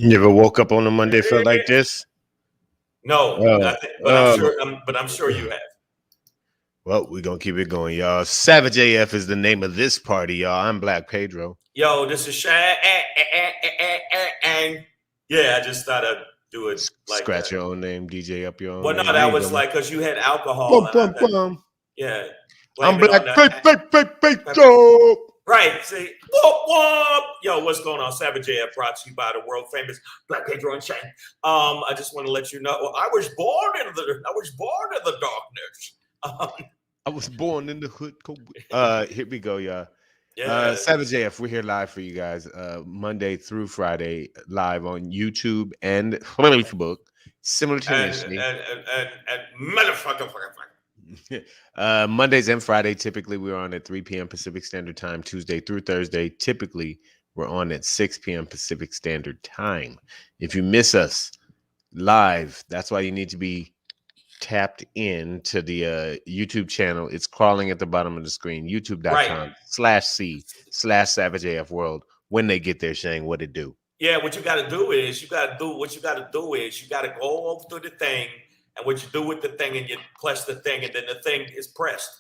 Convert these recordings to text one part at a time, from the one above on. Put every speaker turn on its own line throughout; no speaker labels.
You ever woke up on a Monday felt like this?
No,
Oh,
but I'm
oh.
sure. But I'm sure you have.
Well, we're gonna keep it going, y'all. Savage AF is the name of this party, y'all. I'm Black Pedro.
Yo, this is Shang. Yeah, I just thought I'd do it like
Scratch
that.
your own name, DJ up your own
Well,
name.
no,
There
that
you
was
go,
like because you had alcohol.
bum, bum, bum.
Yeah.
I'm
blame it on
Black
that.
Pedro.
Right. See, whoop, whoop. Yo, what's going on? Savage AF brought to you by the world famous Black Pedro and Shang. I just want to let you know, I was born in the darkness.
I was born in the hood. Here we go, y'all.
Yeah.
Savage AF, we're here live for you guys, Monday through Friday, live on YouTube and Facebook simultaneously.
And motherfucker.
Mondays and Friday, typically we're on at 3 p.m. Pacific Standard Time. Tuesday through Thursday, typically we're on at 6 p.m. Pacific Standard Time. If you miss us live, that's why you need to be tapped in to the YouTube channel. It's crawling at the bottom of the screen, youtube.com/C/SavageAF World. When they get there, Shang, what it do?
Yeah, what you got to do is you got to go over to the thing, and what you do with the thing, and you press the thing, and then the thing is pressed.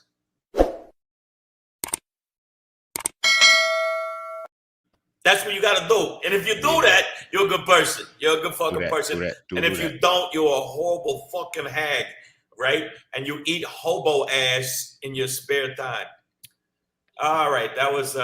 That's what you got to do. And if you do that, you're a good person. You're a good fucking person. And if you don't, you're a horrible fucking hag, right? And you eat hobo ass in your spare time. All right, that was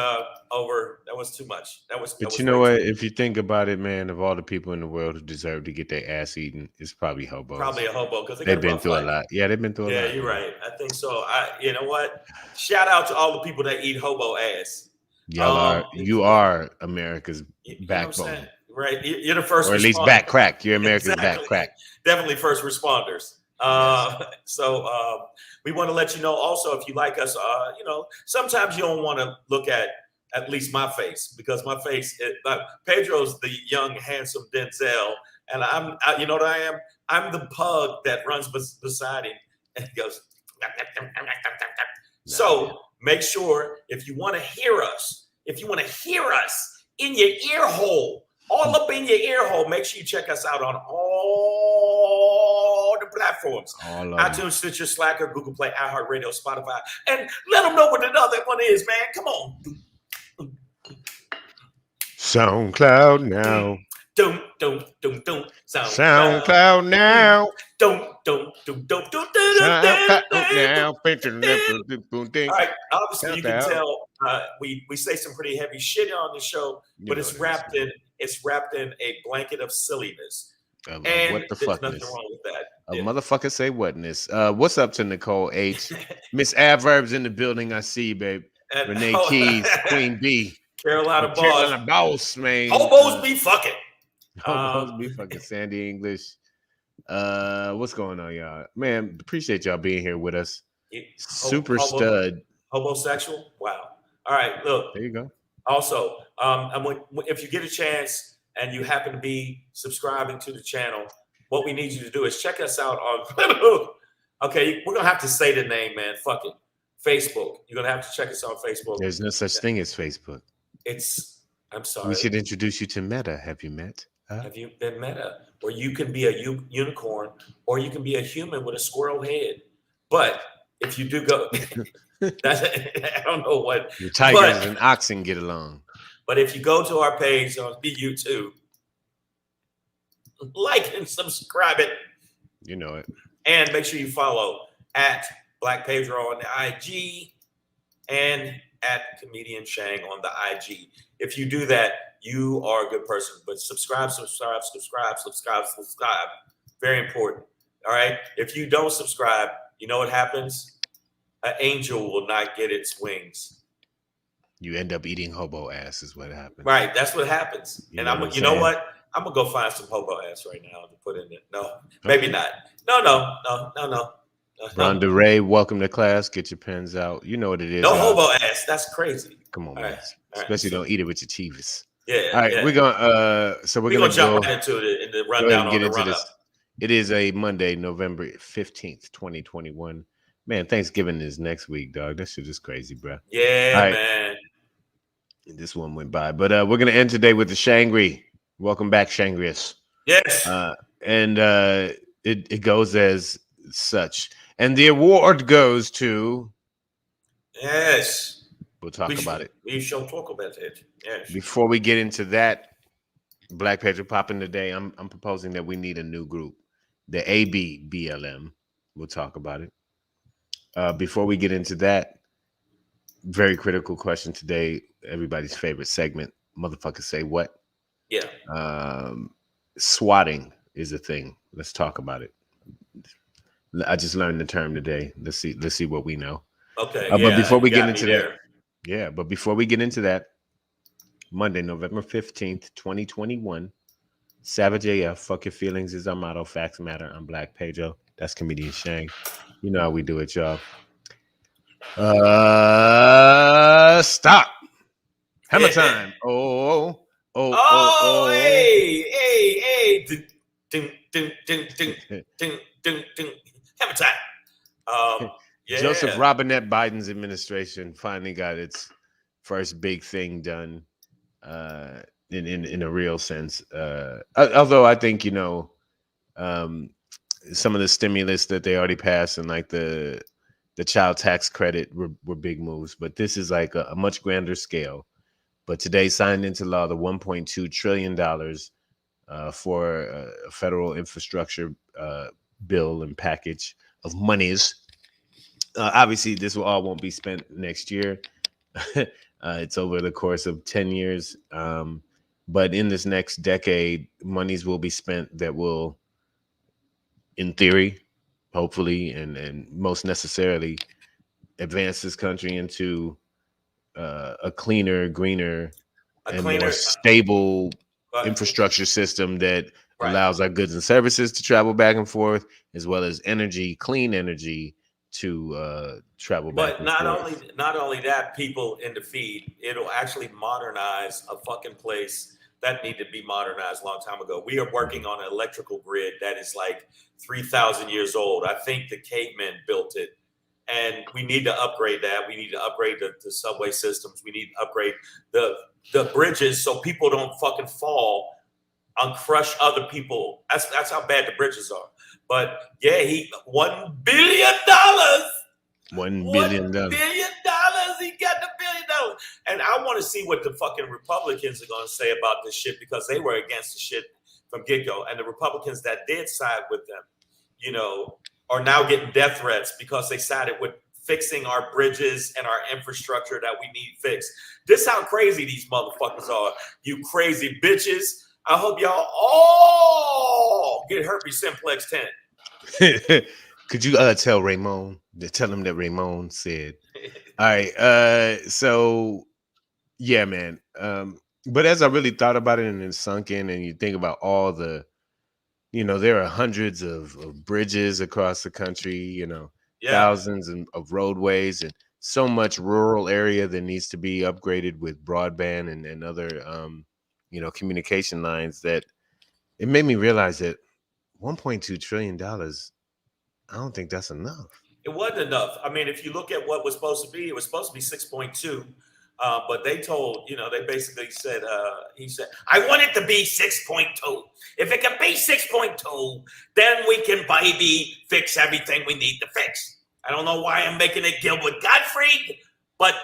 over. That was too much.
But you know what? If you think about it, man, of all the people in the world who deserve to get their ass eaten, it's probably hobos.
Probably a hobo because
they've been through a lot. Yeah, they've been through a lot.
Yeah, you're right. I think so. You know what? Shout out to all the people that eat hobo ass.
You are America's backbone,
right? You're the first,
or at least back crack. You're America's back crack.
Definitely first responders.
Yes.
So we want to let you know also, if you like us, sometimes you don't want to look at least my face, because my face, Pedro's the young, handsome Denzel, and you know what I am? I'm the pug that runs beside him and he goes. So make sure, if you want to hear us, in your ear hole, all up in your ear hole, make sure you check us out on all the platforms. iTunes, Stitcher, Slacker, Google Play, iHeartRadio, Spotify. And let them know what another one is, man. Come on.
SoundCloud now. SoundCloud now.
All right. Obviously, you can tell we say some pretty heavy shit on the show, but it's wrapped in a blanket of silliness. And
what the
there's
fuck
nothing wrong with that.
A motherfucker say whatness. What's up to Nicole H? Miss Adverbs in the building. I see you, babe. And Renee Keys, Queen B.
Carolina
Boss, man.
Hobos be fucking.
Hobos be fucking. Sandy English. What's going on, y'all? Man, appreciate y'all being here with us. Super stud.
Homosexual? Wow. All right, look.
There you go.
Also, if you get a chance and you happen to be subscribing to the channel, what we need you to do is check us out on okay, we're gonna have to say the name, man. Fuck it. Facebook. You're gonna have to check us out on Facebook.
There's no such thing as Facebook.
I'm sorry.
We should introduce you to Meta. Have you met?
Have you been Meta? Or you can be a unicorn, or you can be a human with a squirrel head. But if you do go, I don't know what.
The tigers and oxen get along.
But if you go to our page on YouTube, like and subscribe it.
You know it.
And make sure you follow at Black Pedro on the IG and at Comedian Shang on the IG. If you do that, you are a good person. But subscribe. Very important. All right. If you don't subscribe, you know what happens? An angel will not get its wings.
You end up eating hobo ass is what happens.
Right. That's what happens. You know what? I'm going to go find some hobo ass right now to put in it. No, maybe not. No.
Rhonda Ray, welcome to class. Get your pens out. You know what it is.
No hobo ass. That's crazy.
Come on, man. Especially don't eat it with your teeths.
Yeah.
All right. We're going to, we're going to
jump right into it in the rundown on the run-up.
It is a Monday, November 15th, 2021. Man, Thanksgiving is next week, dog. That shit is crazy, bro.
Yeah, man.
This one went by. But we're going to end today with the SHANGRY. Welcome back, SHANGRY.
Yes.
It goes as such. And the award goes to...
Yes.
We'll talk about it.
We shall talk about it. Yes.
Before we get into that, Black Pedro popping today, I'm proposing that we need a new group. The ABBLM. We'll talk about it. Before we get into that, very critical question today. Everybody's favorite segment. Motherfuckers say what?
Yeah.
Swatting is a thing. Let's talk about it. I just learned the term today. Let's see what we know.
Okay.
But before we get into
that,
but before we get into that, Monday, November 15th, 2021, Savage AF, fuck your feelings is our motto. Facts matter. I'm Black Pedro. That's comedian Shang. You know how we do it, y'all. Stop. Hammer time. Oh,
hey. Ding. Hammer time. Yeah.
Joseph Robinette Biden's administration finally got its first big thing done in a real sense. Although I think, some of the stimulus that they already passed and like the child tax credit were big moves, but this is like a much grander scale. But today signed into law the $1.2 trillion for a federal infrastructure bill and package of monies. Obviously, this won't be spent next year. It's over the course of 10 years. But in this next decade, monies will be spent that will, in theory, hopefully, and most necessarily, advance this country into a cleaner, greener, more stable infrastructure system that allows our goods and services to travel back and forth, as well as clean energy to travel back and forth.
But not only that, people in the feed, it'll actually modernize a fucking place that needed to be modernized a long time ago. We are working on an electrical grid that is like 3,000 years old. I think the cavemen built it. And we need to upgrade that. We need to upgrade the subway systems. We need to upgrade the bridges so people don't fucking fall and crush other people. That's how bad the bridges are. But yeah, $1 billion.
$1 billion.
$1 billion. He got the $1 billion. And I want to see what the fucking Republicans are going to say about this shit, because they were against the shit from get-go. And the Republicans that did side with them, are now getting death threats because they sided with fixing our bridges and our infrastructure that we need fixed. This is how crazy these motherfuckers are. You crazy bitches. I hope y'all all get herpes simplex 10.
Could you tell him that Raymond said, all right. So yeah, man. But as I really thought about it and then sunk in, and you think about all the, there are hundreds of bridges across the country, thousands of roadways, and so much rural area that needs to be upgraded with broadband and other, communication lines, that it made me realize that $1.2 trillion, I don't think that's enough.
It wasn't enough. I mean, if you look at what was supposed to be, it was supposed to be 6.2. But they told, they basically said, he said, I want it to be 6.2. If it can be 6.2, then we can maybe fix everything we need to fix. I don't know why I'm making it Gilbert Gottfried, but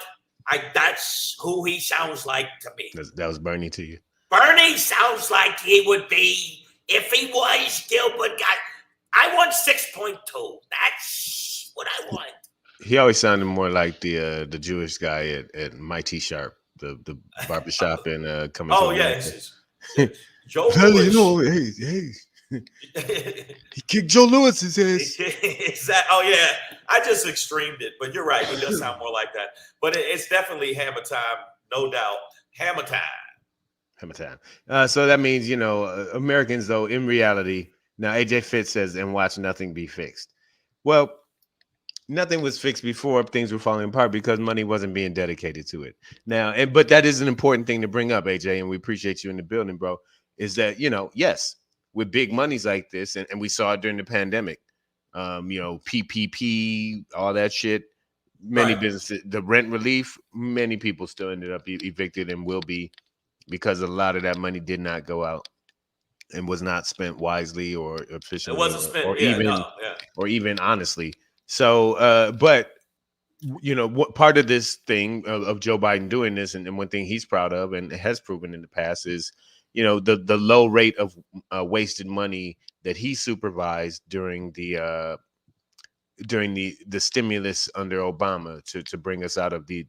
that's who he sounds like to me.
That was Bernie to you?
Bernie sounds like he would be if he was Gilbert Gottfried. I want 6.2. That's what I want.
He always sounded more like the Jewish guy at Mighty Sharp, the barbershop in Coming.
Oh yeah, Joe Lewis.
He kicked Joe Lewis's ass.
Oh yeah, I just extremed it, but you're right. He does sound more like that. But it's definitely hammer time, no doubt. Hammer time.
Hammer time. So that means Americans, though, in reality, now AJ Fitz says, and watch nothing be fixed. Well, nothing was fixed before things were falling apart because money wasn't being dedicated to it. Now, but that is an important thing to bring up, AJ, and we appreciate you in the building, bro, is that, yes, with big monies like this, and we saw it during the pandemic, PPP, all that shit, many businesses, the rent relief, many people still ended up evicted and will be because a lot of that money did not go out and was not spent wisely or
It
efficiently
wasn't spent.
or
Yeah, no,
even
yeah.
honestly. So, but what part of this thing of Joe Biden doing this, and one thing he's proud of and has proven in the past is, the low rate of wasted money that he supervised during the stimulus under Obama to bring us out of the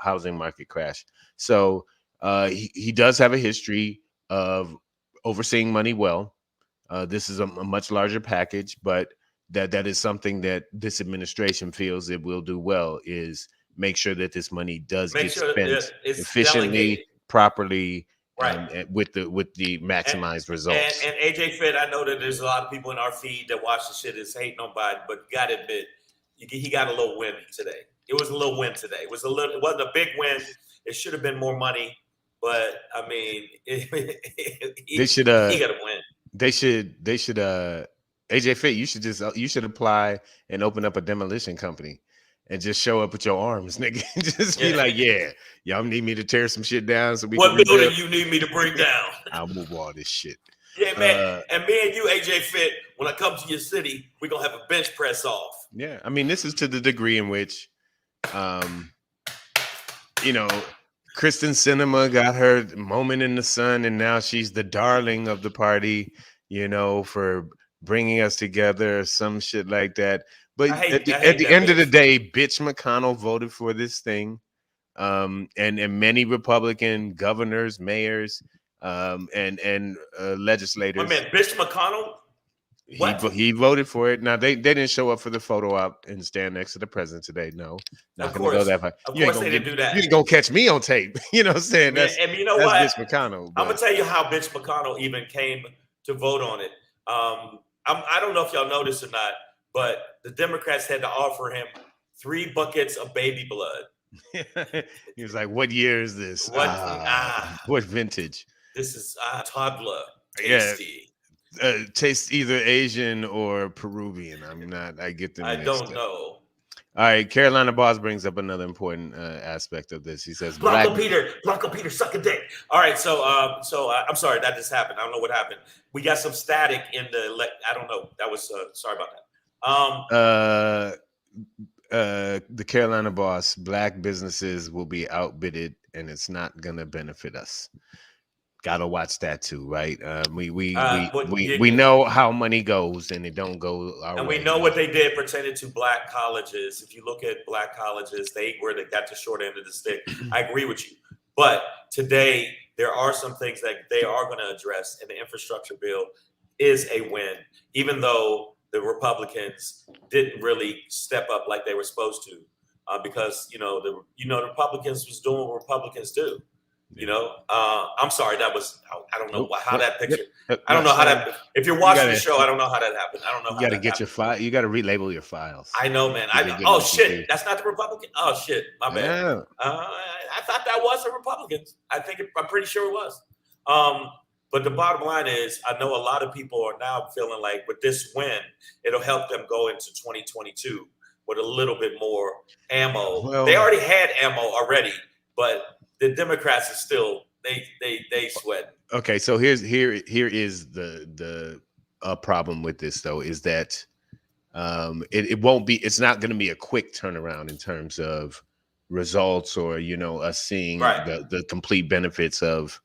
housing market crash. So he does have a history of overseeing money well. This is a much larger package, but that is something that this administration feels it will do well, is make sure that this money does
Make
get
sure that
spent
it's delegated.
efficiently, properly,
Right.
and with the
And,
maximized results.
and AJ Fit, I know that there's a lot of people in our feed that watch the shit is hating on Biden, but you got to admit, he got a little win today. It was a little win today. It wasn't a big win. It should have been more money, but I mean,
They should
he got to win.
They should AJ Fit, you should apply and open up a demolition company and just show up with your arms, nigga. Just be like, yeah, y'all need me to tear some shit down so we
what
can
building
rebuild?
you need me to bring down?
I'll move all this shit.
Yeah, man. And me and you, AJ Fit, when I come to your city, we're gonna have a bench press off.
Yeah, I mean, this is to the degree in which Kristen Sinema got her moment in the sun, and now she's the darling of the party, for bringing us together, some shit like that. But at the end of the day, bitch McConnell voted for this thing. And many Republican governors, mayors, and legislators.
My man, bitch McConnell.
He voted for it. Now they didn't show up for the photo op and stand next to the president today. No, not going to go that far.
Of course they didn't do that.
You ain't gonna catch me on tape. You know what I'm saying?
And you know what?
Bitch McConnell.
I'm gonna tell you how bitch McConnell even came to vote on it. I don't know if y'all noticed or not, but the Democrats had to offer him 3 buckets of baby blood.
He was like, "What year is this? What vintage?
This is toddler tasty."
Yeah. Tastes either Asian or Peruvian. I get them.
I don't know.
All right, Carolina Boss brings up another important aspect of this. He says,
Blanco Peter, suck a dick. All right, so I'm sorry that just happened. I don't know what happened. We got some static in the. I don't know. That was sorry about
that. The Carolina Boss, black businesses will be outbidded, and it's not gonna benefit us. Gotta watch that too, right? We know how money goes, and it don't go our way.
And we know what they did pertaining to black colleges. If you look at black colleges, they got the short end of the stick. I agree with you, but today there are some things that they are going to address, and the infrastructure bill is a win, even though the Republicans didn't really step up like they were supposed to, because the Republicans was doing what Republicans do. I'm sorry. That was, I don't know how that picture, I don't know how that, if you're watching the show, I don't know how that happened. I don't know.
You got to get your file. You got to relabel your files.
I know, man. Oh shit. That's not the Republican. Oh shit. My bad. Yeah. I thought that was the Republicans. I'm pretty sure it was. But the bottom line is, I know a lot of people are now feeling like with this win, it'll help them go into 2022 with a little bit more ammo. Well, they already had ammo already, but the Democrats are still they sweat.
Okay, so here is the problem with this though, is that it won't be, it's not going to be a quick turnaround in terms of results or us seeing the complete benefits of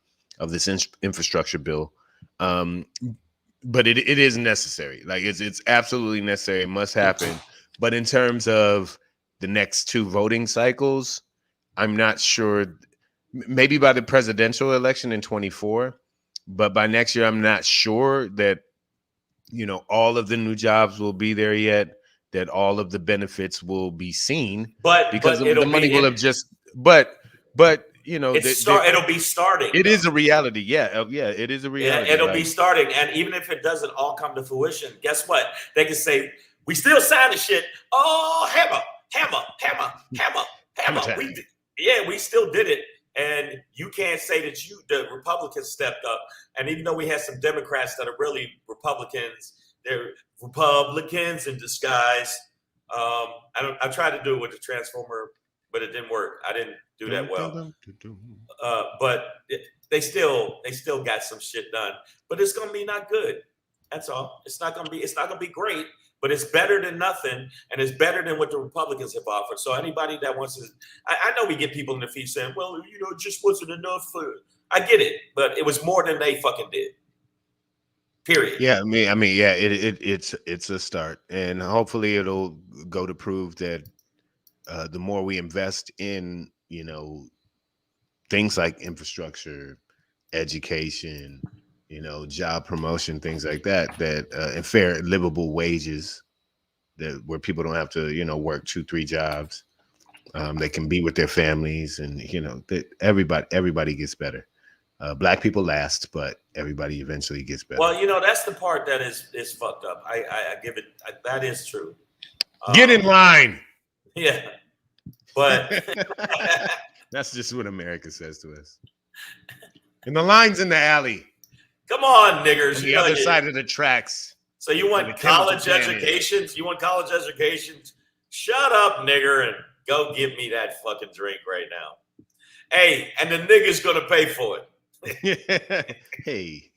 this infrastructure bill. But it is necessary. Like it's absolutely necessary. It must happen. But in terms of the next 2 voting cycles, I'm not sure. Maybe by the presidential election in 2024, but by next year, I'm not sure that, all of the new jobs will be there yet, that all of the benefits will be seen, because the money will have just, it'll
be starting.
It is a reality. Yeah. It is a reality.
Yeah, it'll be starting. And even if it doesn't all come to fruition, guess what? They can say, we still signed the shit. Oh, hammer. We still did it. And you can't say that the Republicans stepped up. And even though we had some Democrats that are really Republicans, they're Republicans in disguise. I try to do it with the Transformer but it didn't work. I didn't do that well. But they still got some shit done. But it's gonna be not good. That's all. It's not gonna be great, but it's better than nothing, and it's better than what the Republicans have offered. So anybody that wants to, I know we get people in the feed saying, well, it just wasn't enough for. I get it, but it was more than they fucking did. Period.
Yeah, I mean, yeah, it's a start, and hopefully it'll go to prove that the more we invest in, things like infrastructure, education, job promotion, things like that, and fair, livable wages, that where people don't have to, work 2-3 jobs, they can be with their families, and that everybody gets better. Black people last, but everybody eventually gets better.
Well, that's the part that is fucked up. I give it. That is true.
Get in line.
Yeah, but
that's just what America says to us. And the line's in the alley.
Come on, niggers.
On the other side of the tracks.
So you want college educations? You want college educations? Shut up, nigger, and go give me that fucking drink right now. Hey, and the nigger's gonna pay for it.
Hey,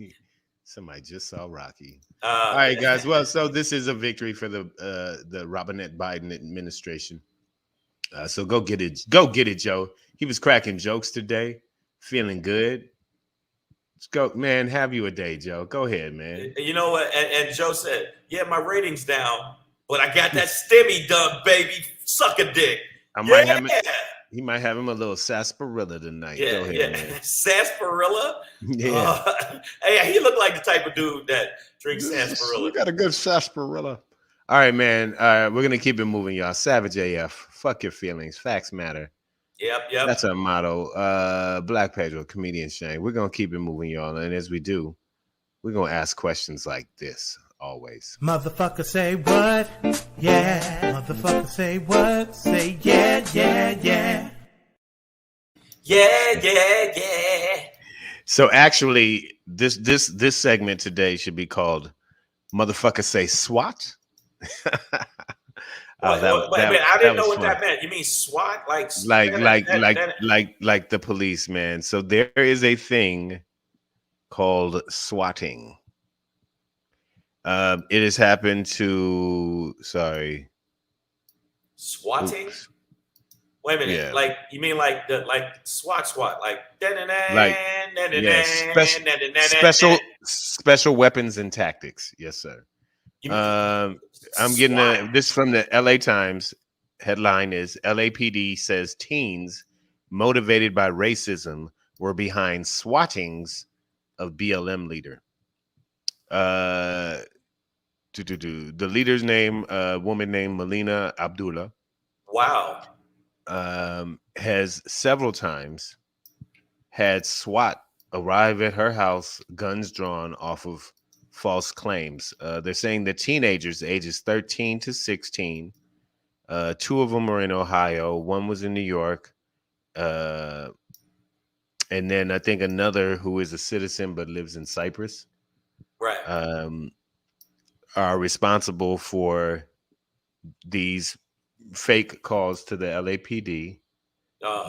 somebody just saw Rocky. All right, guys. Well, so this is a victory for the Robinette Biden administration. So go get it, Joe. He was cracking jokes today, feeling good. Let's go, man. Have you a day, Joe? Go ahead, man.
You know what? And Joe said, "Yeah, my ratings down, but I got that stimmy dunk, baby. Suck a dick."
He might have him a little sarsaparilla tonight.
Yeah,
go ahead, man.
Sarsaparilla.
Yeah.
Hey, he looked like the type of dude that drinks sarsaparilla.
We got a good sarsaparilla. All right, man. We're gonna keep it moving, y'all. Savage AF. Fuck your feelings. Facts matter.
Yep.
That's our motto. Black Pedro, comedian Shane. We're gonna keep it moving, y'all. And as we do, we're gonna ask questions like this always.
Motherfucker say what? Yeah. Motherfucker say what? Say yeah.
Yeah.
So actually, this segment today should be called "Motherfucker Say SWAT."
Wait, I didn't know what that meant. You mean SWAT, like
the police, man? So there is a thing called swatting. It has happened to. Sorry.
Swatting.
Oops.
Wait a minute. Yeah. Like you mean like SWAT, like
special weapons and tactics. Yes, sir. I'm getting this from the LA Times. Headline is LAPD says teens motivated by racism were behind swattings of BLM leader. The leader's name, woman named Melina Abdullah.
Wow.
Has several times had SWAT arrive at her house, guns drawn, off of false claims. They're saying that teenagers ages 13 to 16, 2 of them are in Ohio, 1 was in New York, and then I think another who is a citizen but lives in Cyprus,
right,
are responsible for these fake calls to the LAPD,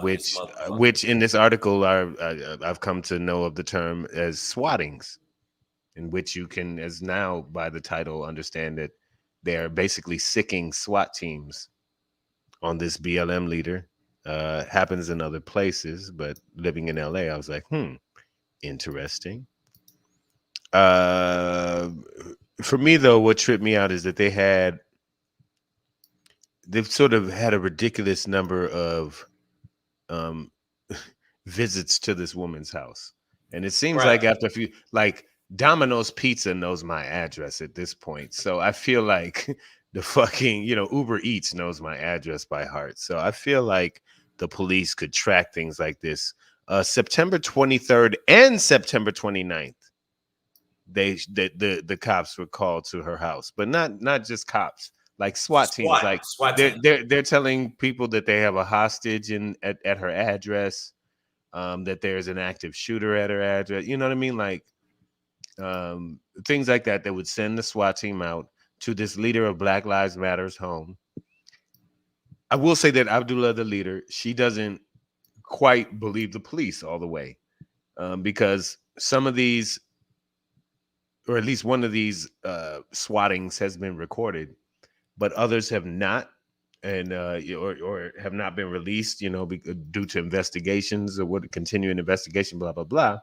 which in this article I've come to know of the term as swattings, in which you can, as now by the title, understand that they're basically sicking SWAT teams on this BLM leader. Happens in other places, but living in LA, I was like, interesting. For me, though, what tripped me out is that they've sort of had a ridiculous number of visits to this woman's house. And it seems like after a few, like Domino's Pizza knows my address at this point. So I feel like the fucking, Uber Eats knows my address by heart. So I feel like the police could track things like this. September 23rd and September 29th, the cops were called to her house, but not just cops, like SWAT teams. Like they're telling people that they have a hostage at her address, that there's an active shooter at her address. You know what I mean? Like things like that would send the SWAT team out to this leader of Black Lives Matter's home. I will say that Abdullah, the leader, she doesn't quite believe the police all the way, because some of these, or at least one of these swattings has been recorded, but others have not, and or have not been released, due to investigations or what continuing investigation, blah blah blah.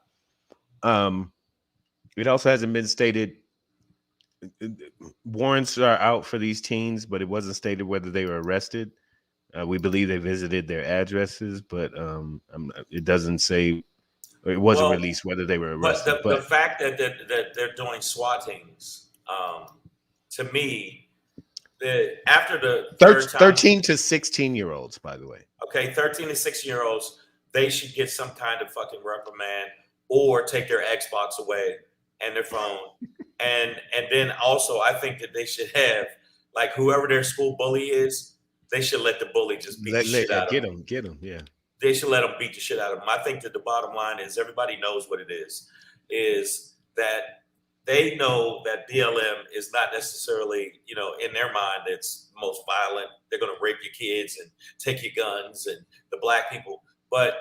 It also hasn't been stated. Warrants are out for these teens, but it wasn't stated whether they were arrested. We believe they visited their addresses, but it doesn't say. It wasn't released whether they were arrested.
But the fact that they're doing SWATings, to me, after the
13 to 16-year-olds, by the way.
Okay, 13 to 16-year-olds, they should get some kind of fucking reprimand or take their Xbox away and their phone. and then also, I think that they should have, like, whoever their school bully is, they should let the bully just beat the shit out of them.
Get them, yeah.
They should let them beat the shit out of them. I think that the bottom line is everybody knows what it is that they know that BLM is not necessarily, in their mind, it's most violent. They're going to rape your kids and take your guns and the black people. But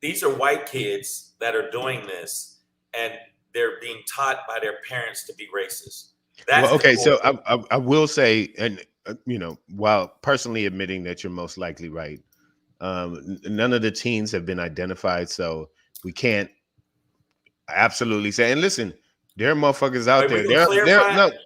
these are white kids that are doing this, and they're being taught by their parents to be racist.
So I will say, and while personally admitting that you're most likely right, none of the teens have been identified, so we can't absolutely say. And listen, there are motherfuckers out there.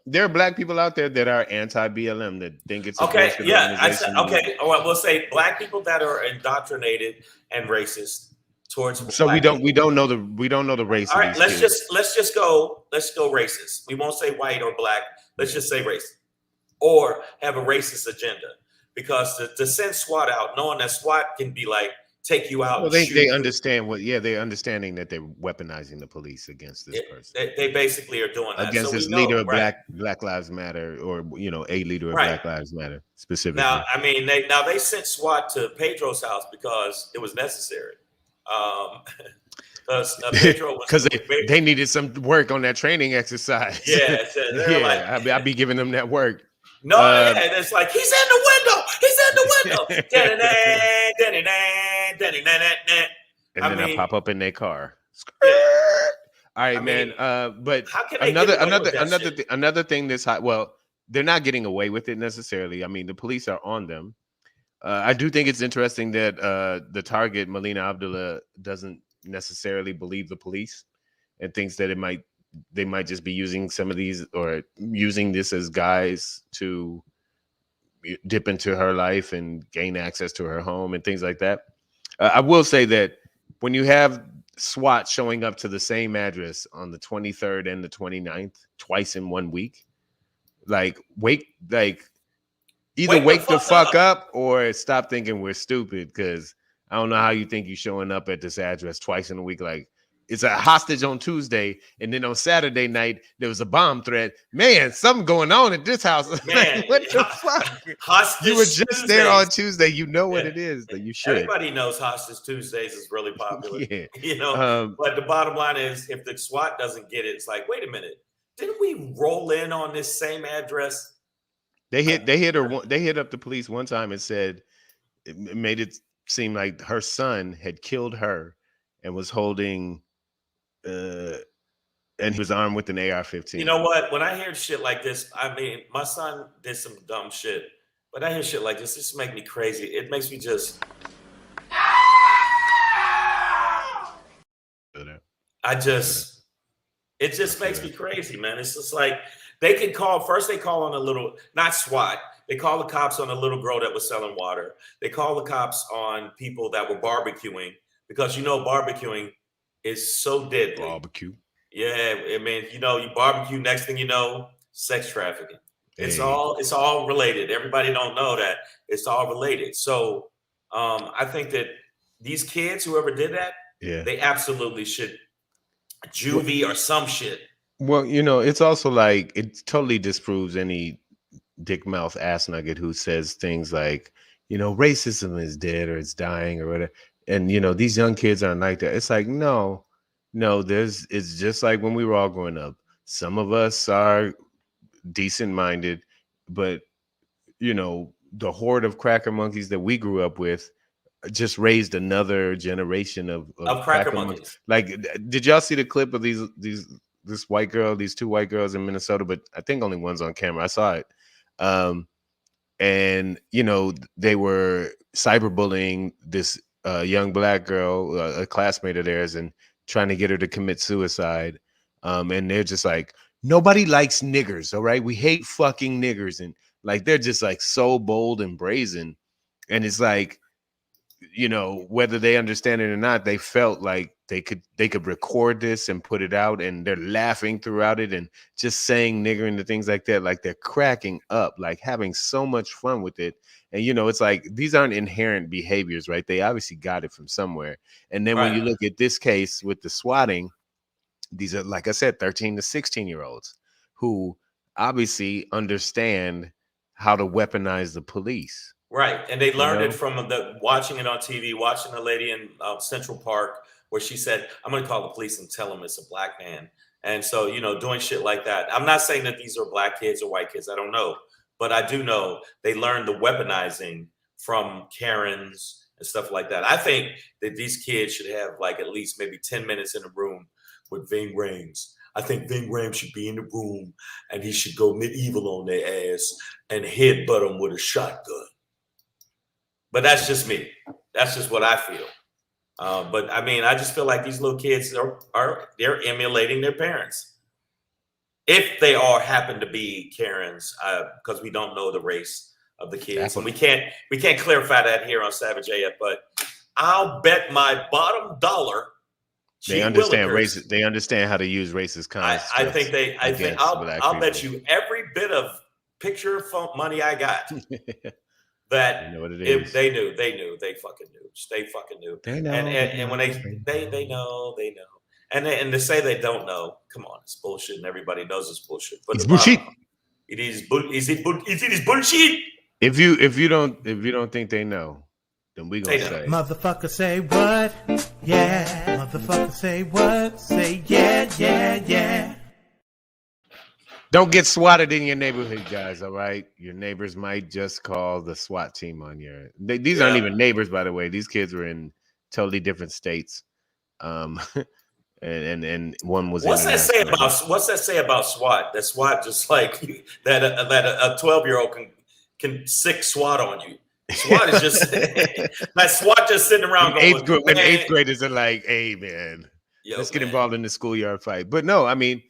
There are black people out there that are anti-BLM that think it's
okay. Yeah, I said okay. Well, we'll say black people that are indoctrinated and racist towards.
So we don't know the race.
All right, let's just go racist. We won't say white or black. Let's just say racist, or have a racist agenda. Because to send SWAT out, knowing that SWAT can be like take you out.
Well, they understand they're understanding that they're weaponizing the police against this person.
They basically are doing that
against this leader of Black Lives Matter, or a leader of Black Lives Matter specifically.
Now, I mean, they sent SWAT to Pedro's house because it was necessary.
Because they needed some work on that training exercise.
Yeah,
I'll be giving them that work.
No, it's like he's in the window. He's in the window.
And then I pop up in their car.
Yeah.
All right, man. But another thing that's hot. Well, they're not getting away with it necessarily. I mean, the police are on them. I do think it's interesting that the target, Melina Abdullah, doesn't necessarily believe the police and thinks that they might just be using some of these, or using this as guys to dip into her life and gain access to her home and things like that. I will say that when you have SWAT showing up to the same address on the 23rd and the 29th, twice in 1 week, either wake the fuck up or stop thinking we're stupid, because I don't know how you think you're showing up at this address twice in a week. Like, it's a hostage on Tuesday, and then on Saturday night there was a bomb threat. Man, something going on at this house.
Man,
what the fuck?
Hostage
you were just
Tuesdays.
There on Tuesday. You know what it is. That you should.
Everybody knows Hostage Tuesdays is really popular.
Yeah.
But the bottom line is, if the SWAT doesn't get it, it's like, wait a minute, didn't we roll in on this same address?
They hit up the police one time and said, it made it seem like her son had killed her and was holding. And he was armed with an AR-15.
You know what? When I hear shit like this, I mean, my son did some dumb shit, but I hear shit like this. This makes me crazy. It makes me just. It just makes me crazy, man. It's just like they can call. First, they call on a little, not SWAT. They call the cops on a little girl that was selling water. They call the cops on people that were barbecuing, because barbecuing is so deadly.
Barbecue.
Yeah, I mean, you barbecue, next thing you know, sex trafficking. Hey. It's all related. Everybody don't know that it's all related. So I think that these kids, whoever did that, they absolutely should juvie or some shit.
Well, it's also like, it totally disproves any dick mouth ass nugget who says things like, racism is dead or it's dying or whatever. And, these young kids aren't like that. It's like, no, it's just like when we were all growing up. Some of us are decent minded, but, the horde of cracker monkeys that we grew up with just raised another generation of
cracker monkeys.
Like, did y'all see the clip of this white girl, these two white girls in Minnesota? But I think only one's on camera. I saw it. And you know, they were cyberbullying this young black girl, a classmate of theirs, and trying to get her to commit suicide. And they're just like, nobody likes niggers, all right? We hate fucking niggers. And like, they're just like so bold and brazen. And it's like, you know, whether they understand it or not, they felt like they could record this and put it out, and they're laughing throughout it and just saying nigger and the things like that. Like, they're cracking up, like having so much fun with it. And, you know, it's like, these aren't inherent behaviors, right? They obviously got it from somewhere. And then when you look at this case with the swatting, these are, like I said, 13 to 16-year-olds who obviously understand how to weaponize the police.
Right. And they learned it from watching it on TV, watching the lady in Central Park where she said, I'm going to call the police and tell them it's a black man. And so, you know, doing shit like that. I'm not saying that these are black kids or white kids. I don't know. But I do know they learned the weaponizing from Karens and stuff like that. I think that these kids should have like at least maybe 10 minutes in a room with Ving Rhames. I think Ving Rhames should be in the room and he should go medieval on their ass and headbutt them with a shotgun. But that's just me. That's just what I feel. But I mean, I just feel like these little kids they're emulating their parents. If they all happen to be Karens, because we don't know the race of the kids. And we can't clarify that here on Savage AF, but I'll bet my bottom dollar
they understand racist. They understand how to use racist concepts.
I'll bet you every bit of picture phone money I got that you know what it is. If they fucking knew. They fucking knew. They know. And when they know. And to say they don't know, come on, it's bullshit, and everybody knows it's bullshit. But
it's bullshit.
It is bullshit.
If you don't think they know, then we gonna say,
motherfucker, say what? Yeah, motherfucker, say what? Say yeah.
Don't get swatted in your neighborhood, guys. All right, your neighbors might just call the SWAT team on you. These aren't even neighbors, by the way. These kids were in totally different states. And one was.
What's that say about SWAT? That SWAT just like that a 12-year-old can sick SWAT on you. SWAT is just that SWAT just sitting around going.
When eighth graders are like, "Hey man, let's get involved in the schoolyard fight." But no, I mean,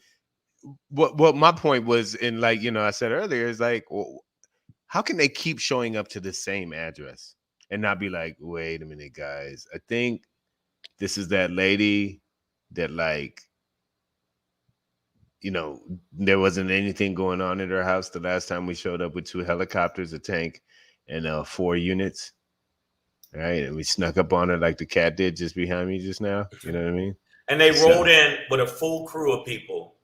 what my point was, in like, you know, I said earlier, is like, well, how can they keep showing up to the same address and not be like, wait a minute, guys, I think this is that lady that, like, you know, there wasn't anything going on in her house the last time we showed up with 2 helicopters, a tank, and 4 units. All right. And we snuck up on her like the cat did just behind me just now. You know what I mean?
And they rolled in with a full crew of people.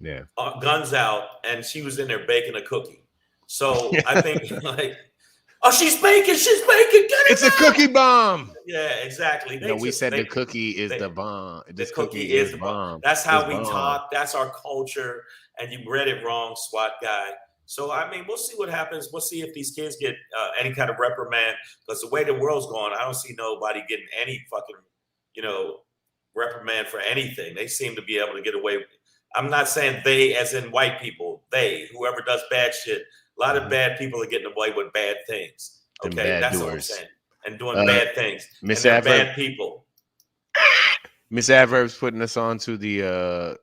Yeah.
Guns out. And she was in there baking a cookie. So I think like, oh, she's baking.
It's a cookie bomb.
Yeah, exactly.
We said the cookie is the bomb.
This cookie is the bomb. That's how we talk. That's our culture. And you read it wrong, SWAT guy. So, I mean, we'll see what happens. We'll see if these kids get any kind of reprimand. Because the way the world's going, I don't see nobody getting any fucking, you know, reprimand for anything. They seem to be able to get away with it. I'm not saying they as in white people. They, whoever does bad shit. A lot of bad people are getting away with bad things. Okay, that's what I'm saying. And doing bad things.
Miss
Adverb, bad people.
Miss Adverb's putting us on to the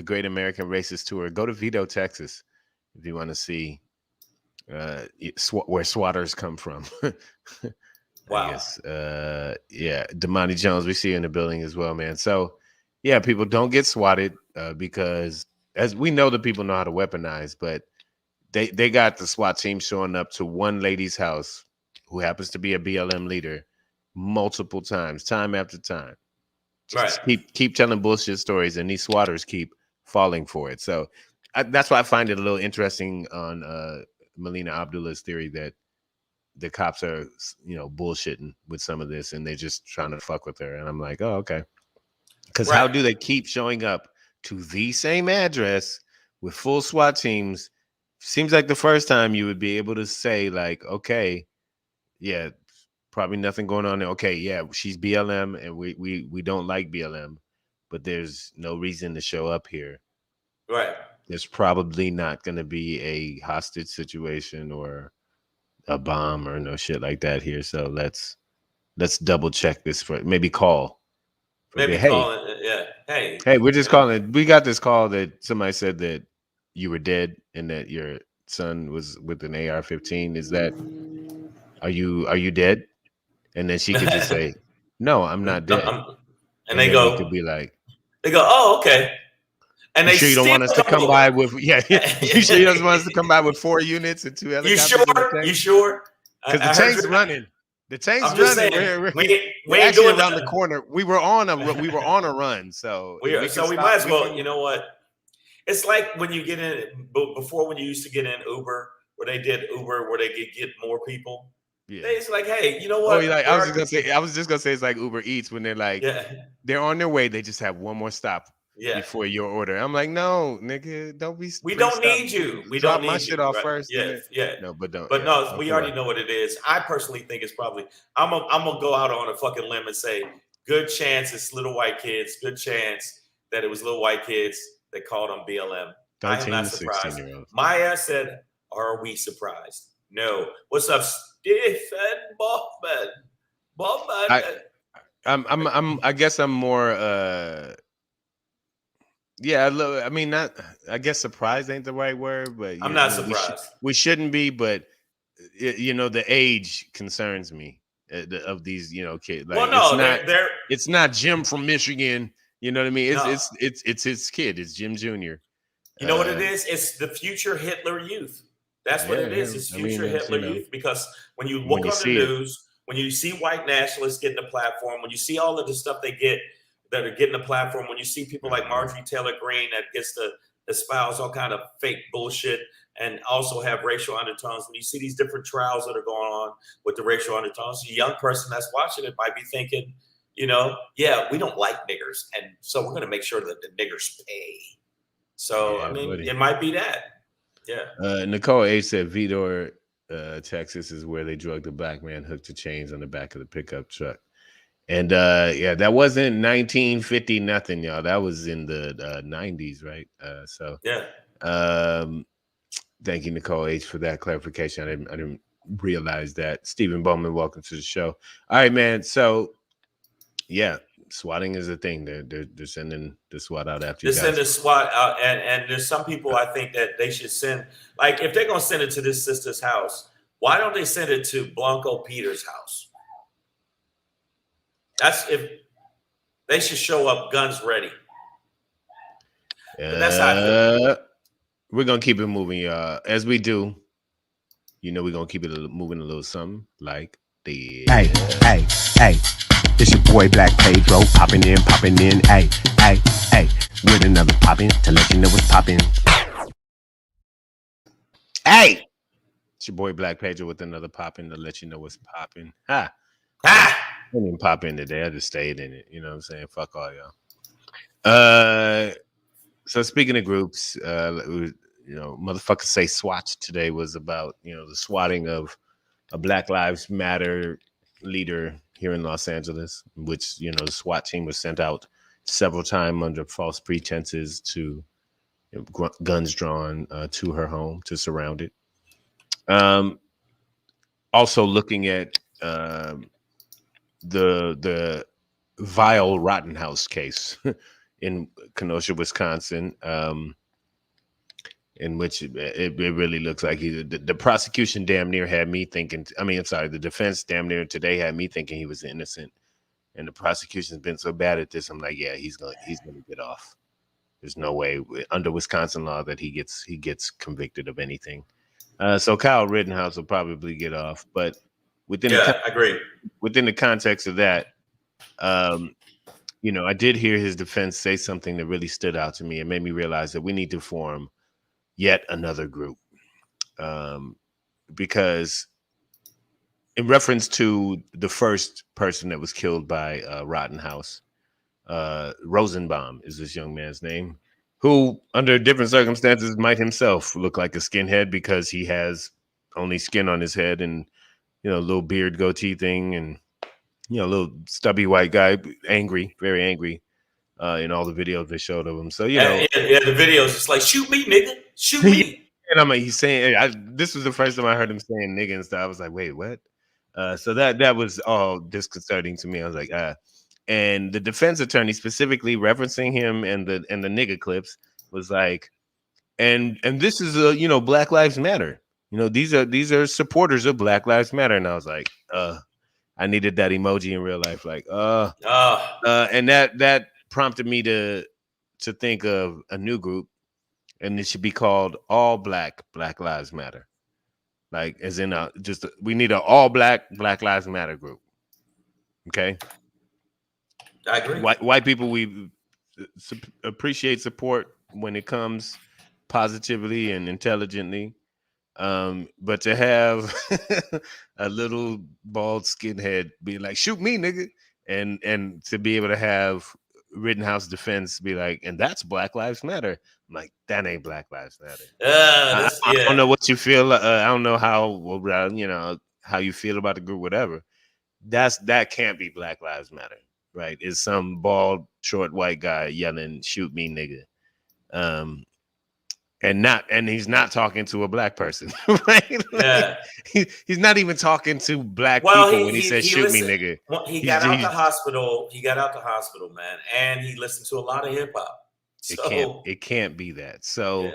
Great American Racist Tour. Go to Vito, Texas, if you want to see where swatters come from.
Wow.
I guess. Yeah, Damani Jones, we see you in the building as well, man. So, yeah, people don't get swatted because, as we know, the people know how to weaponize, but they got the SWAT team showing up to one lady's house who happens to be a BLM leader multiple times, time after time. Just keep telling bullshit stories, and these swatters keep falling for it. So that's why I find it a little interesting on Melina Abdullah's theory that the cops are, you know, bullshitting with some of this, and they're just trying to fuck with her. And I'm like, oh, okay. Because how do they keep showing up to the same address with full SWAT teams seems like the first time you would be able to say like, okay, yeah, probably nothing going on there. Okay, yeah, she's BLM, and we don't like BLM, but there's no reason to show up here.
Right.
There's probably not going to be a hostage situation or a bomb or no shit like that here. So let's double check this for maybe call.
Maybe
hey,
calling. Yeah.
Hey, we're just calling. We got this call that somebody said that you were dead and that your son was with an AR-15. Is that are you dead? And then she could just say, "No, I'm not dead."
And
And
they
then we
go,
could be like,
"Oh, okay." And
"You
they
sure you don't
still
want us to come by with you sure you don't want us to come by with 4 units and 2
You
helicopters and a
sure?
tank?
You sure?
Because the tank's running. The tank's
I'm just
running.
saying,
We're
ain't
actually
doing
around
that.
the corner. We were on a run. So
we might as well. You know what? It's like when you get in before when you used to get in Uber, where they did Uber, where they could get more people. Yeah. It's like, hey, you know what?
Like, I was just gonna say it's like Uber Eats when they're like, they're on their way. They just have one more stop before your order. I'm like, no, nigga, don't be.
We don't need you. We
drop
don't need
my shit off first.
Yeah.
No, but don't.
But no, we already know what it is. I personally think it's probably. I'm gonna go out on a fucking limb and say, good chance it's little white kids. Good chance that it was little white kids that called them BLM. I am not surprised. Maya said, "Are we surprised?" No. What's up, Stephen Bobman?
I guess I'm more. Yeah, I mean, not. I guess surprised ain't the right word, but
I'm not surprised.
We shouldn't be, but the age concerns me of these, kids. Like, well, no, it's not Jim from Michigan. You know what I mean? It's his kid. It's Jim Jr.
You know what it is? It's the future Hitler Youth. That's what it is. It's future Hitler Youth. Because when you look on the news, when you see white nationalists getting a platform, when you see all of the stuff they get that are getting a platform, when you see people like Marjorie Taylor Greene that gets to espouse all kind of fake bullshit and also have racial undertones, when you see these different trials that are going on with the racial undertones, a young person that's watching it might be thinking, yeah, we don't like niggers, and so we're going to make sure that the niggers pay. So, I mean, it might be that. Yeah.
Nicole A said Vidor, Texas is where they drugged the black man hooked to chains on the back of the pickup truck. And that wasn't 1950 nothing, y'all. That was in the 90s, right? Thank you, Nicole H, for that clarification. I didn't realize that. Stephen Bowman, welcome to the show. All right, man. So, yeah, swatting is a thing. They're sending the SWAT out after you guys.
They're sending the SWAT out, and there's some people I think that they should send. Like, if they're gonna send it to this sister's house, why don't they send it to Blanco Peter's house? That's if they should show up guns ready. That's how
we're gonna keep it moving, y'all. As we do, we're gonna keep it moving a little something like the.
Hey. It's your boy Black Pedro popping in. Hey, with another popping to let you know what's popping.
Hey, it's your boy Black Pedro with another popping to let you know what's popping. I didn't even pop in today. I just stayed in it. You know what I'm saying? Fuck all y'all. So speaking of groups, motherfuckers say SWAT today was about, the swatting of a Black Lives Matter leader here in Los Angeles, which, the SWAT team was sent out several times under false pretenses to guns drawn to her home to surround it. Also looking at the vile Rottenhouse case in Kenosha, Wisconsin, in which it really looks like the prosecution damn near had me thinking. The defense damn near today had me thinking he was innocent, and the prosecution's been so bad at this. I'm like, yeah, he's gonna get off. There's no way under Wisconsin law that he gets convicted of anything. So Kyle Rittenhouse will probably get off, but within
I agree.
Within the context of that, I did hear his defense say something that really stood out to me and made me realize that we need to form yet another group, because in reference to the first person that was killed by Rottenhouse, Rosenbaum is this young man's name. who under different circumstances might himself look like a skinhead because he has only skin on his head and, you know, a little beard goatee thing and, you know, a little stubby white guy, angry, very angry in all the videos they showed of him. So, you know.
Yeah, the videos, it's like, shoot me, nigga, shoot me.
And I'm like, he's saying, this was the first time I heard him saying nigga and stuff. I was like, wait, what? So that was all disconcerting to me. I was like, and the defense attorney specifically referencing him and the nigga clips was like, and this is you know, Black Lives Matter. You know, these are supporters of Black Lives Matter. And I was like, I needed that emoji in real life, like, and that prompted me to think of a new group, and it should be called All Black Lives Matter. Like, as in we need an all Black Lives Matter group. Okay.
I agree.
White people, we appreciate support when it comes positively and intelligently. But to have a little bald skinhead be like, shoot me, nigga. And to be able to have Rittenhouse defense be like, and that's Black Lives Matter. I'm like, that ain't Black Lives Matter. I don't know what you feel. I don't know how, you know, how you feel about the group, whatever. That can't be Black Lives Matter, right? It's some bald, short, white guy yelling, shoot me, nigga. And he's not talking to a black person, right? Like, he's not even talking to black people when he says shoot me, nigga.
Well, he got out the hospital. He got out the hospital, man, and he listened to a lot of hip hop. So
it can't be that. So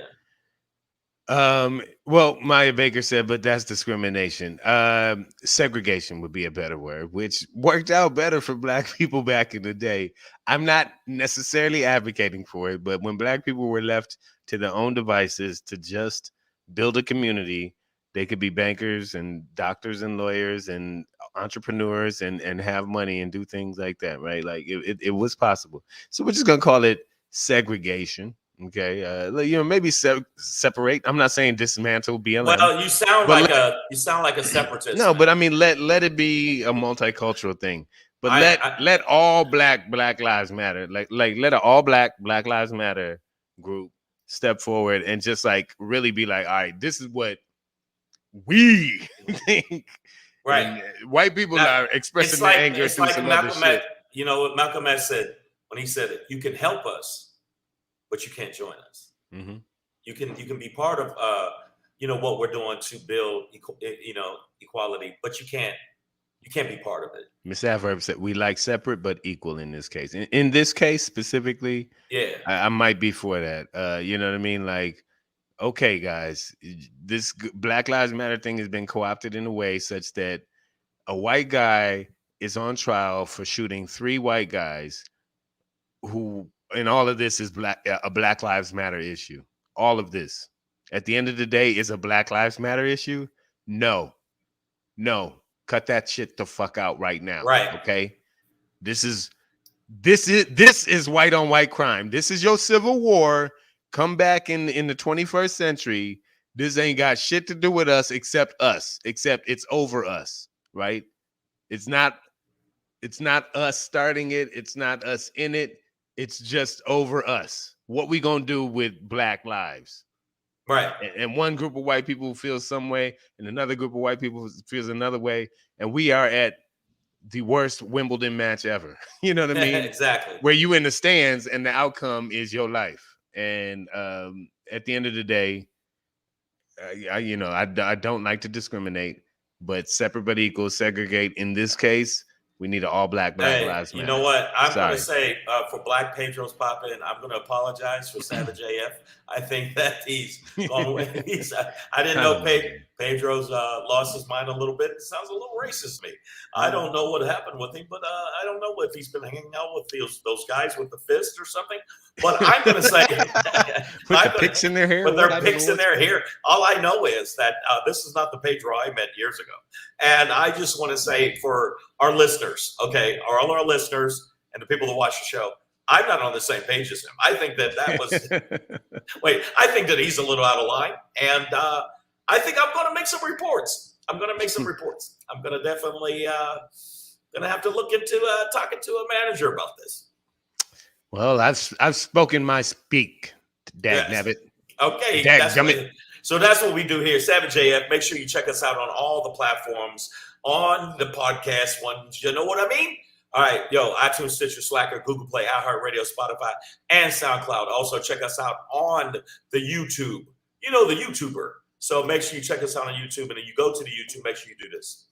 well, Maya Baker said, but that's discrimination. Segregation would be a better word, which worked out better for black people back in the day. I'm not necessarily advocating for it, but when black people were left to their own devices to just build a community, they could be bankers and doctors and lawyers and entrepreneurs and have money and do things like that, right? Like it was possible. So we're just gonna call it segregation. Okay, you know, maybe separate. I'm not saying dismantle BLM.
Well, you sound like a separatist.
No, but I mean, let it be a multicultural thing. But let all black lives matter. Like let an all black lives matter group step forward and just like really be like, all right, this is what we think.
Right.
And white people are expressing their anger through some other shit.
You know what Malcolm X said when he said, "You can help us, but you can't join us. Mm-hmm. You can be part of you know, what we're doing to build equality, but you can't be part of it."
Ms. Adverb said, "We like separate but equal in this case." In this case specifically, I might be for that. You know what I mean? Like, okay, guys, this Black Lives Matter thing has been co-opted in a way such that a white guy is on trial for shooting 3 white guys who. And all of this is a Black Lives Matter issue. All of this, at the end of the day, is a Black Lives Matter issue. No, cut that shit the fuck out right now.
Right.
Okay. This is white on white crime. This is your civil war. Come back in the 21st century. This ain't got shit to do with us except it's over us. Right. It's not us starting it. It's not us in it. It's just over us. What we gonna do with black lives?
Right.
And one group of white people feels some way, and another group of white people feels another way. And we are at the worst Wimbledon match ever. You know what I mean?
Exactly.
Where you in the stands and the outcome is your life. And at the end of the day, I don't like to discriminate, but separate but equal, segregate. In this case, we need an all black lives matter.
You know what? I'm going to say for Black Pedro's popping, I'm going to apologize for Savage AF. I think that he's gone away. I didn't know Pedro's lost his mind a little bit. It sounds a little racist to me. I don't know what happened with him, but I don't know if he's been hanging out with those guys with the fist or something. But I'm going to say,
with the picks in their hair.
With their picks in their hair. All I know is that this is not the Pedro I met years ago. And I just want to say for our listeners, okay, all our listeners and the people that watch the show, I'm not on the same page as him. I think that was I think that he's a little out of line, and I think I'm going to make some reports. I'm going to definitely going to have to look into talking to a manager about this.
Well, I've spoken my speak. Dag nabbit.
Okay. So that's what we do here. Savage AF. Make sure you check us out on all the platforms, on the podcast ones. You know what I mean? All right, iTunes, Stitcher, Slacker, Google Play, iHeartRadio, Spotify, and SoundCloud. Also, check us out on the YouTube. You know, the YouTuber. So make sure you check us out on YouTube. And then you go to the YouTube, make sure you do this.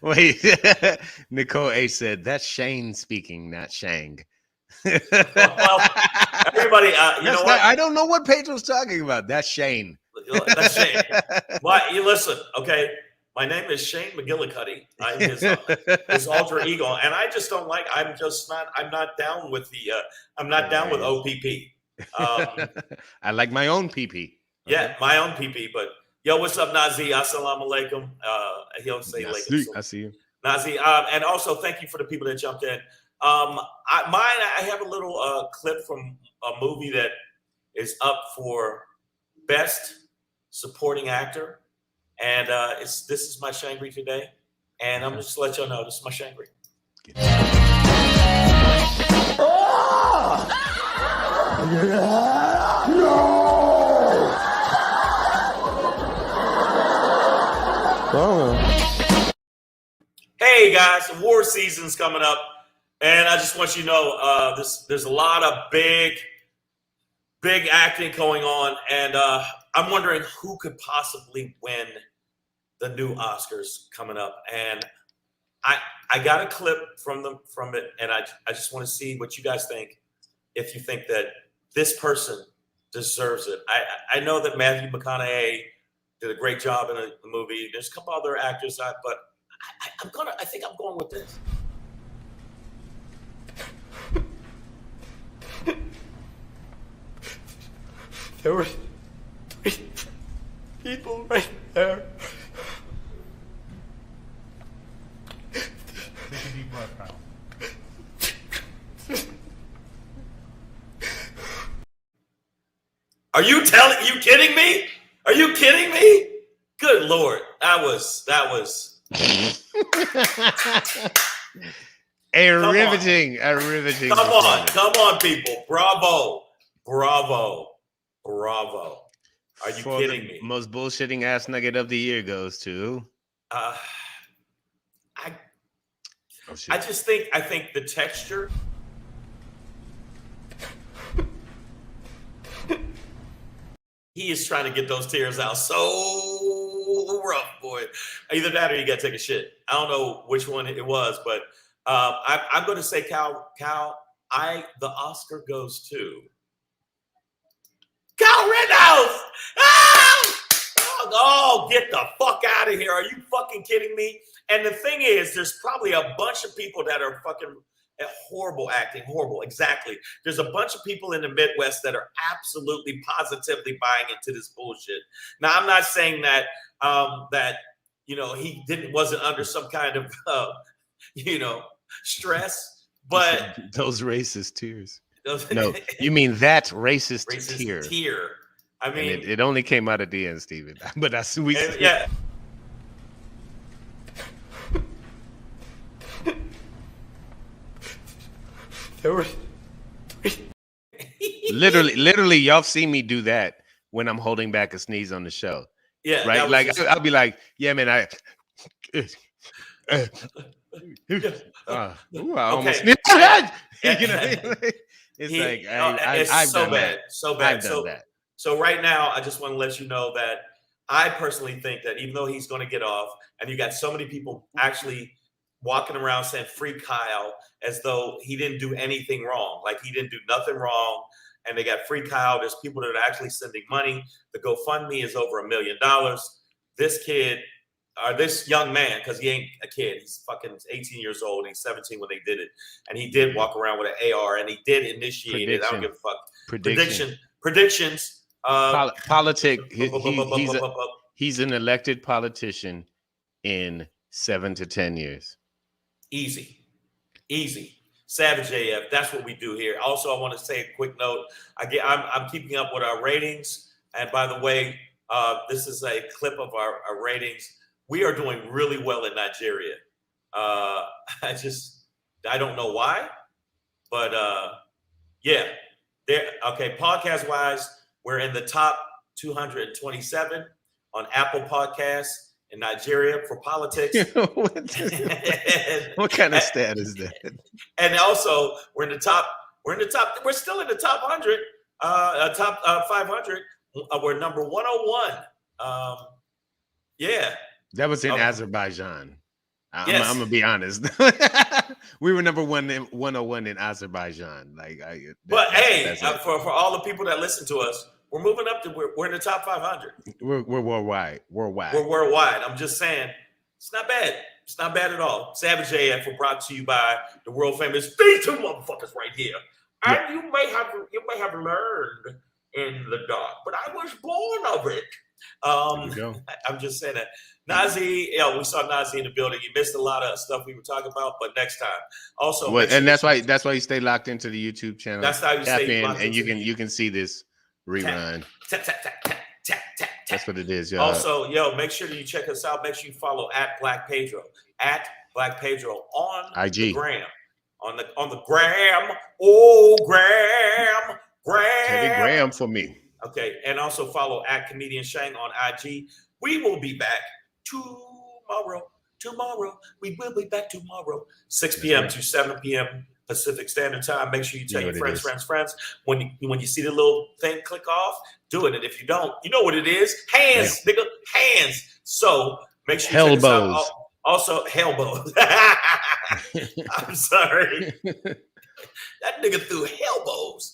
Wait, Nicole H said, that's Shane speaking, not Shang.
Well, everybody, you know what?
I don't know what Pedro's talking about. That's Shane.
That's Shane. Well, you listen, okay? My name is Shane McGillicuddy. I'm his alter ego, and I just don't like. I'm not down with I'm not down with OPP.
I like my own PP.
Yeah, my own PP. But what's up, Nazi? Assalamu alaikum. He'll say later.
I see you,
Nazi. And also, thank you for the people that jumped in. I have a little clip from a movie that is up for Best Supporting Actor, and this is my Shangri today, and I'm just to let y'all know this is my Shangri. Hey guys, award season's coming up. And I just want you to know, there's a lot of big acting going on, and I'm wondering who could possibly win the new Oscars coming up. And I got a clip from it, and I just want to see what you guys think. If you think that this person deserves it, I know that Matthew McConaughey did a great job in the movie. There's a couple other actors, but I think I'm going with this.
There were 3 people right there.
Take a deep breath, Kyle.
Are you kidding me? Are you kidding me? Good Lord. That was
a riveting.
Come on, people. Bravo. Are you kidding me?
Most bullshitting ass nugget of the year goes to.
I think the texture. He is trying to get those tears out so rough, boy. Either that or you got to take a shit. I don't know which one it was, but I'm going to say, Cal, the Oscar goes to Kyle Rittenhouse. Oh, get the fuck out of here. Are you fucking kidding me? And the thing is, there's probably a bunch of people that are fucking horrible acting. Horrible. Exactly. There's a bunch of people in the Midwest that are absolutely positively buying into this bullshit. Now, I'm not saying that, he wasn't under some kind of, stress, but
those racist tears. No, you mean that racist tear.
I mean,
it only came out at the end, Steven. But that's we.
Yeah.
There were
literally, y'all see me do that when I'm holding back a sneeze on the show.
Yeah,
right. Like I'll be like, "Yeah, man, I almost sneezed." It's I've
so
done
bad,
that.
so bad.
I've done that.
So right now, I just want to let you know that I personally think that even though he's going to get off, and you got so many people actually walking around saying "Free Kyle" as though he didn't do anything wrong, like he didn't do nothing wrong, and they got "Free Kyle." There's people that are actually sending money. The GoFundMe is over $1 million. This kid, or this young man, because he ain't a kid, he's fucking 18 years old. He's 17 when they did it, and he did walk around with an AR, and he did initiate it. I don't give a fuck. Predictions.
He's an elected politician in 7 to 10 years.
Easy. Savage AF. That's what we do here. Also, I want to say a quick note. I'm keeping up with our ratings, and by the way, this is a clip of our ratings. We are doing really well in Nigeria. I don't know why, but yeah. There. Okay, podcast wise, we're in the top 227 on Apple Podcasts in Nigeria for politics.
What kind of stat is that?
And also, we're in the top. We're still in the top 100, top 500. We're number 101. Yeah,
that was in Azerbaijan.
Yes.
I'm gonna be honest. We were number 101 in Azerbaijan.
For all the people that listen to us, we're moving up to we're in the top 500.
We're worldwide.
We're worldwide. I'm just saying, it's not bad. It's not bad at all. Savage AF were brought to you by the world famous these two motherfuckers right here. And you may have learned in the dark, but I was born of it. I'm just saying that. Nazi, we saw Nazi in the building. You missed a lot of stuff we were talking about, but next time. Also,
and that's why you stay locked into the YouTube channel.
That's how you stay
locked in, and you can see this rerun.
Tap.
That's what it is, y'all.
Also, make sure that you check us out. Make sure you follow at Black Pedro on
IG.
The gram. On the gram. Oh, gram.
Telegram for me.
Okay, and also follow at Comedian Shang on IG. We will be back tomorrow. We will be back tomorrow, 6 p.m. to 7 p.m. Pacific Standard Time. Make sure you tell your friends. When you see the little thing click off, do it. And if you don't, you know what it is. Hands, nigga, hands. So make sure you check us out. Also, Hellbows. I'm sorry. That nigga threw Hellbows.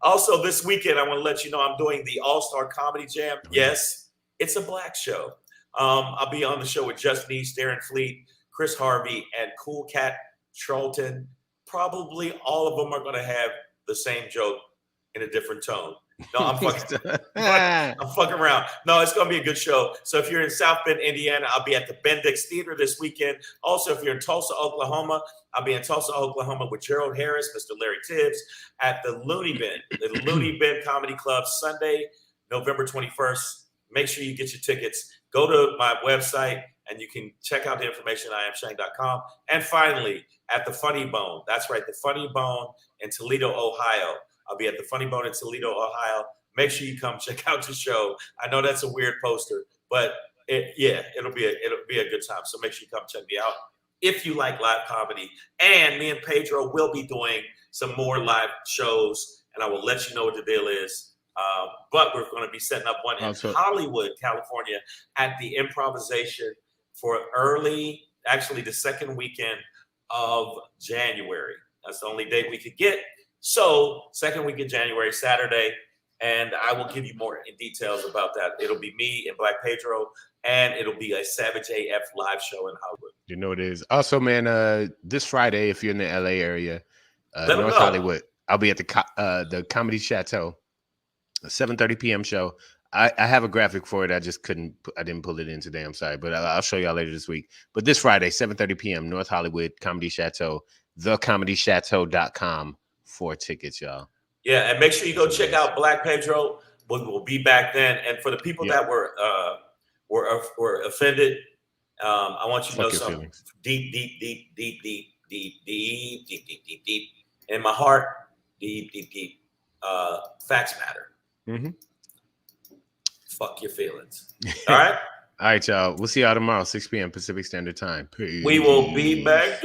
Also, this weekend, I want to let you know I'm doing the All-Star Comedy Jam. Yes, it's a black show. I'll be on the show with Just Niece, Darren Fleet, Chris Harvey, and Cool Cat Charlton. Probably all of them are going to have the same joke in a different tone. No, I'm fucking around. No, it's going to be a good show. So if you're in South Bend, Indiana, I'll be at the Bendix Theater this weekend. Also, if you're in Tulsa, Oklahoma, I'll be in Tulsa, Oklahoma with Gerald Harris, Mr. Larry Tibbs at the Looney Bin, the Looney Bin Comedy Club, Sunday, November 21st. Make sure you get your tickets. Go to my website and you can check out the information at IamShang.com. And finally, at the Funny Bone. That's right, the Funny Bone in Toledo, Ohio. I'll be at the Funny Bone in Toledo, Ohio. Make sure you come check out the show. I know that's a weird poster, but it'll be a good time. So make sure you come check me out if you like live comedy. And me and Pedro will be doing some more live shows, and I will let you know what the deal is. But we're going to be setting up one in Hollywood, California, at the Improvisation for the second weekend of January. That's the only date we could get. So, second week of January, Saturday, and I will give you more details about that. It'll be me and Black Pedro, and it'll be a Savage AF live show in Hollywood.
You know it is. Also, man, this Friday, if you're in the LA area, North Hollywood, I'll be at the Comedy Chateau, a 7:30 p.m. show. I have a graphic for it. I didn't pull it in today. I'm sorry, but I'll show y'all later this week. But this Friday, 7:30 p.m., North Hollywood Comedy Chateau, thecomedychateau.com for tickets, y'all.
Yeah, and make sure you go check out Black Pedro. We'll be back then. And for the people that were offended, I want you to know something deep in my heart. Deep. Facts matter.
Mm-hmm.
Fuck your feelings. All right.
All right, y'all. We'll see y'all tomorrow, 6 p.m. Pacific Standard Time. Peace.
We will be back.